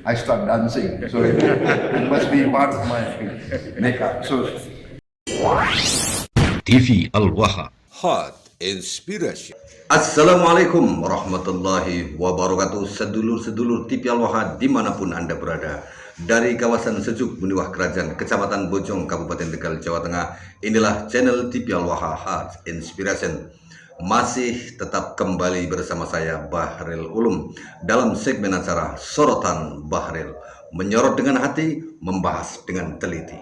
I start dancing. So it must be part of my makeup. So TV Al-Waha. Hot Inspiration. Assalamualaikum warahmatullahi wabarakatuh. Sedulur-sedulur TV Al-Waha dimanapun Anda berada, dari kawasan Sejuk Muniwah Kerajaan, Kecamatan Bojong, Kabupaten Tegal, Jawa Tengah. Inilah channel TV Al-Waha Hot Inspiration. Masih tetap kembali bersama saya Bahril Ulum dalam segmen acara Sorotan Bahril, menyorot dengan hati, membahas dengan teliti.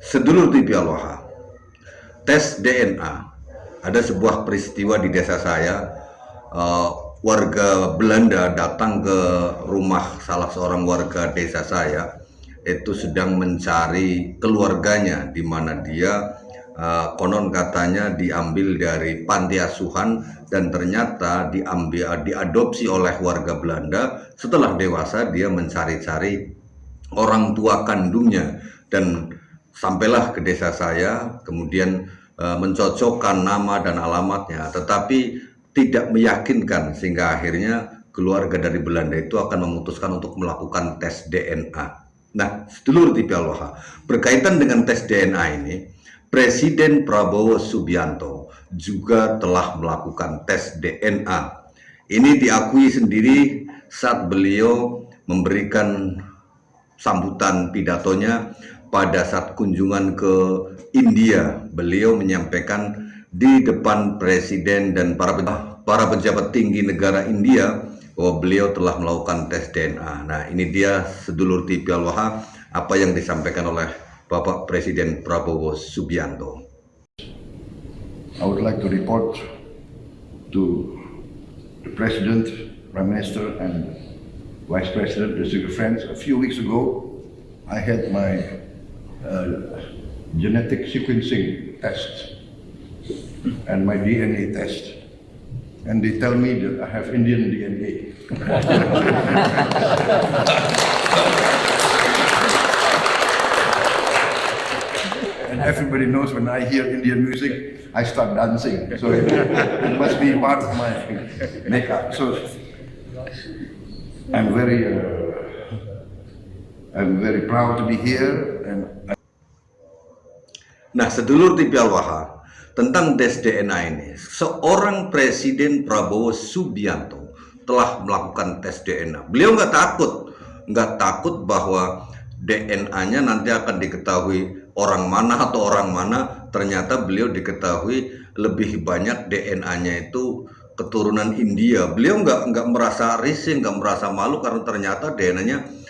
Sedulur TV Al-Waha, tes DNA. Ada sebuah peristiwa di desa saya. Warga Belanda datang ke rumah salah seorang warga desa saya, itu sedang mencari keluarganya, di mana dia konon katanya diambil dari panti asuhan dan ternyata diadopsi oleh warga Belanda. Setelah dewasa dia mencari-cari orang tua kandungnya dan sampailah ke desa saya, kemudian mencocokkan nama dan alamatnya, tetapi tidak meyakinkan, sehingga akhirnya keluarga dari Belanda itu akan memutuskan untuk melakukan tes DNA. Nah, sedulur TV Al-Waha, berkaitan dengan tes DNA ini, Presiden Prabowo Subianto juga telah melakukan tes DNA. Ini diakui sendiri saat beliau memberikan sambutan pidatonya pada saat kunjungan ke India. Beliau menyampaikan di depan presiden dan para pejabat tinggi negara India bahwa beliau telah melakukan tes DNA. Nah, ini dia sedulur TV Al-Waha apa yang disampaikan oleh Bapak Presiden Prabowo Subianto. I would like to report to the President, Prime Minister, and Vice President, the friends. A few weeks ago, I had my genetic sequencing test and my DNA test, and they tell me that I have Indian DNA. And everybody knows when I hear Indian music, I start dancing. So it must be part of my makeup. So I'm very proud to be here. Nah, sedulur TV Al-Waha, tentang tes DNA ini, seorang Presiden Prabowo Subianto telah melakukan tes DNA. Beliau nggak takut bahwa DNA-nya nanti akan diketahui orang mana atau orang mana. Ternyata beliau diketahui lebih banyak DNA-nya itu keturunan India. Beliau nggak merasa risih, nggak merasa malu karena ternyata DNA-nya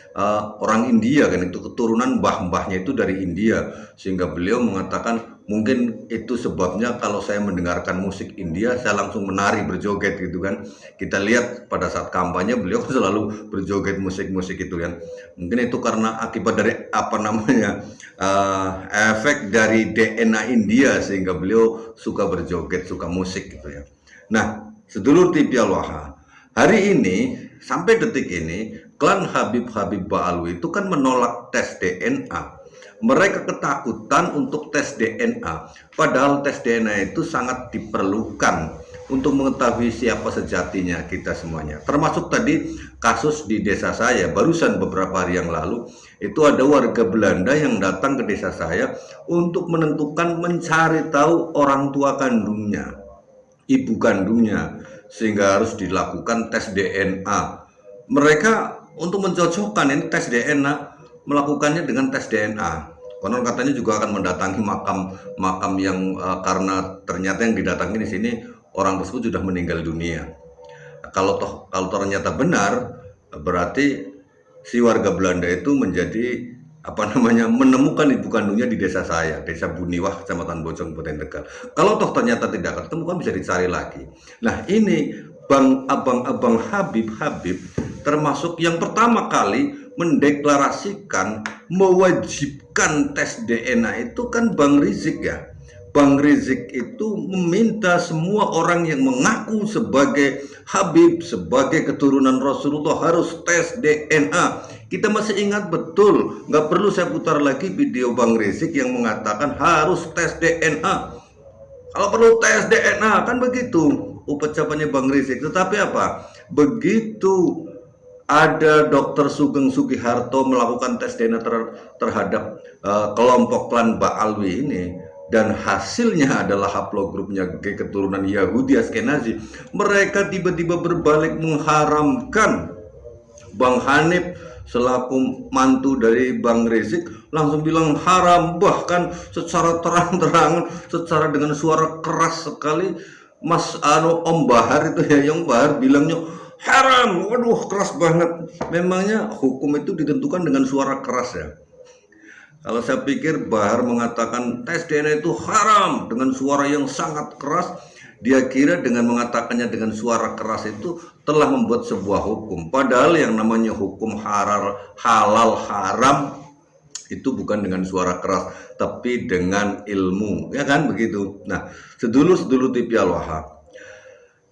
orang India, kan, itu keturunan mbah-mbahnya itu dari India, sehingga beliau mengatakan mungkin itu sebabnya kalau saya mendengarkan musik India saya langsung menari berjoget gitu kan. Kita lihat pada saat kampanye beliau selalu berjoget musik-musik itu kan. Mungkin itu karena akibat dari efek dari DNA India, sehingga beliau suka berjoget, suka musik gitu ya. Nah, sedulur TV Al-Waha, hari ini sampai detik ini klan Habib Ba'alwi itu kan menolak tes DNA. Mereka ketakutan untuk tes DNA, padahal tes DNA itu sangat diperlukan untuk mengetahui siapa sejatinya kita semuanya. Termasuk tadi kasus di desa saya, barusan beberapa hari yang lalu, itu ada warga Belanda yang datang ke desa saya untuk menentukan, mencari tahu orang tua kandungnya, ibu kandungnya, sehingga harus dilakukan tes DNA. Mereka untuk mencocokkan ini tes DNA, melakukannya dengan tes DNA. Konon katanya juga akan mendatangi makam yang karena ternyata yang didatangi di sini orang tersebut sudah meninggal dunia. Kalau ternyata benar, berarti si warga Belanda itu menjadi menemukan ibu kandungnya di desa saya, desa Buniwah, Kecamatan Bojong, Kabupaten Tegal. Kalau tidak ketemu kan bisa dicari lagi. Nah, ini abang-abang Habib termasuk yang pertama kali mendeklarasikan mewajibkan tes DNA itu kan Bang Rizik ya. Bang Rizik itu meminta semua orang yang mengaku sebagai Habib, sebagai keturunan Rasulullah harus tes DNA. Kita masih ingat betul, nggak perlu saya putar lagi video Bang Rizik yang mengatakan harus tes DNA. Kalau perlu tes DNA, kan begitu ucapannya Bang Rizik. Tetapi apa? Begitu ada Dr. Sugeng Sugiharto melakukan tes DNA terhadap kelompok klan Ba'alwi ini, dan hasilnya adalah haplogrupnya keturunan Yahudi Askenazi, mereka tiba-tiba berbalik mengharamkan Bang Hanif selaku mantu dari Bang Rizik, langsung bilang haram, bahkan secara terang-terangan, secara dengan suara keras sekali. Mas Om Bahar itu ya, Yang Bahar bilangnya haram. Waduh, keras banget. Memangnya hukum itu ditentukan dengan suara keras ya. Kalau saya pikir Bahar mengatakan tes DNA itu haram dengan suara yang sangat keras, dia kira dengan mengatakannya dengan suara keras itu telah membuat sebuah hukum. Padahal yang namanya hukum halal haram itu bukan dengan suara keras, tapi dengan ilmu, ya kan begitu. Nah, sedulur-sedulur TV Al-Wahhab,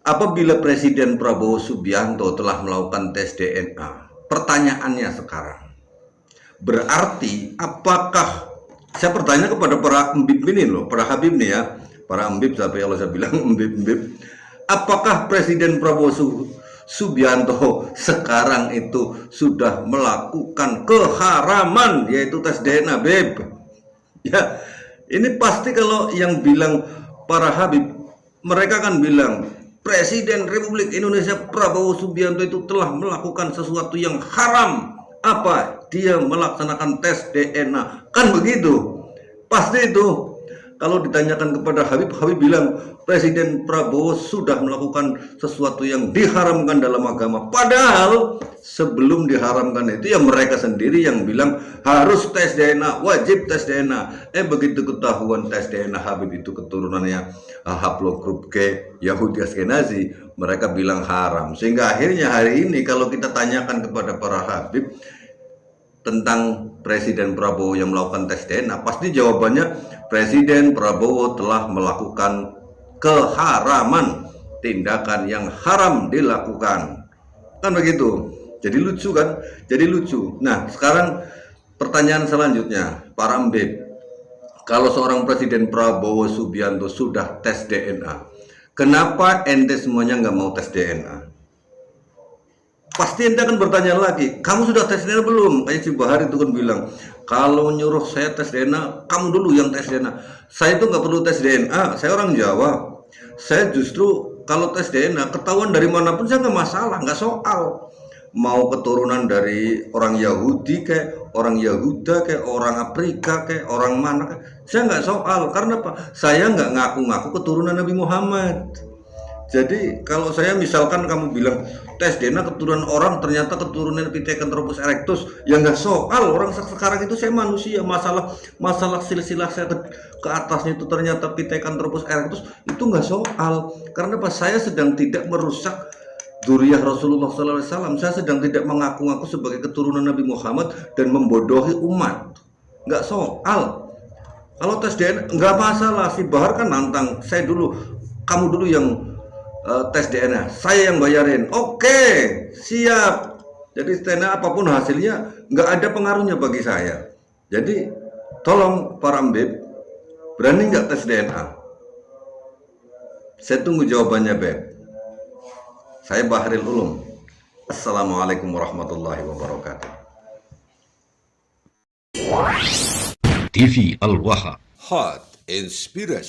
apabila Presiden Prabowo Subianto telah melakukan tes DNA, pertanyaannya sekarang, berarti apakah, saya bertanya kepada para embib ini loh, para Habib nih ya, para embib, sampai kalau saya bilang embib-embib, apakah Presiden Prabowo Subianto sekarang itu sudah melakukan keharaman yaitu tes DNA, Beb? Ya, ini pasti kalau yang bilang para Habib, mereka kan bilang Presiden Republik Indonesia Prabowo Subianto itu telah melakukan sesuatu yang haram. Apa? Dia melaksanakan tes DNA, kan begitu? Pasti itu. Kalau ditanyakan kepada Habib, Habib bilang Presiden Prabowo sudah melakukan sesuatu yang diharamkan dalam agama. Padahal sebelum diharamkan itu ya mereka sendiri yang bilang harus tes DNA, wajib tes DNA. Begitu ketahuan tes DNA Habib itu keturunannya haplogrup G Yahudi Askenazi, mereka bilang haram. Sehingga akhirnya hari ini kalau kita tanyakan kepada para Habib tentang Presiden Prabowo yang melakukan tes DNA, pasti jawabannya Presiden Prabowo telah melakukan keharaman, tindakan yang haram dilakukan, kan begitu. Jadi lucu kan, jadi lucu. Nah, sekarang pertanyaan selanjutnya, para embib, kalau seorang Presiden Prabowo Subianto sudah tes DNA, kenapa ente semuanya nggak mau tes DNA? Pasti ente akan bertanya lagi, kamu sudah tes DNA belum? Kayak si Bahar itu kan bilang, kalau nyuruh saya tes DNA, kamu dulu yang tes DNA. Saya itu nggak perlu tes DNA, saya orang Jawa. Saya justru kalau tes DNA, ketahuan dari manapun saya nggak masalah, nggak soal. Mau keturunan dari orang Yahudi kayak orang Yahuda kayak orang Afrika kayak orang mana kayak, saya nggak soal. Karena apa? Saya nggak ngaku-ngaku keturunan Nabi Muhammad. Jadi kalau saya misalkan kamu bilang tes DNA keturunan orang, ternyata keturunan Pithecanthropus erectus, ya nggak soal. Orang sekarang itu saya manusia, masalah silsilah saya ke atasnya itu ternyata Pithecanthropus erectus, itu nggak soal. Karena apa? Saya sedang tidak merusak dzurriyyah Rasulullah SAW. Saya sedang tidak mengaku-ngaku sebagai keturunan Nabi Muhammad dan membodohi umat. Nggak soal. Kalau tes DNA nggak masalah. Si Bahar kan nantang saya dulu, kamu dulu yang tes DNA, saya yang bayarin. Oke, siap. Jadi DNA apapun hasilnya nggak ada pengaruhnya bagi saya. Jadi tolong para embib, berani nggak tes DNA? Saya tunggu jawabannya, Beb. Saya Bahril Ulum. Assalamualaikum warahmatullahi wabarakatuh. TV Al-Wahhab. Hot Inspiration.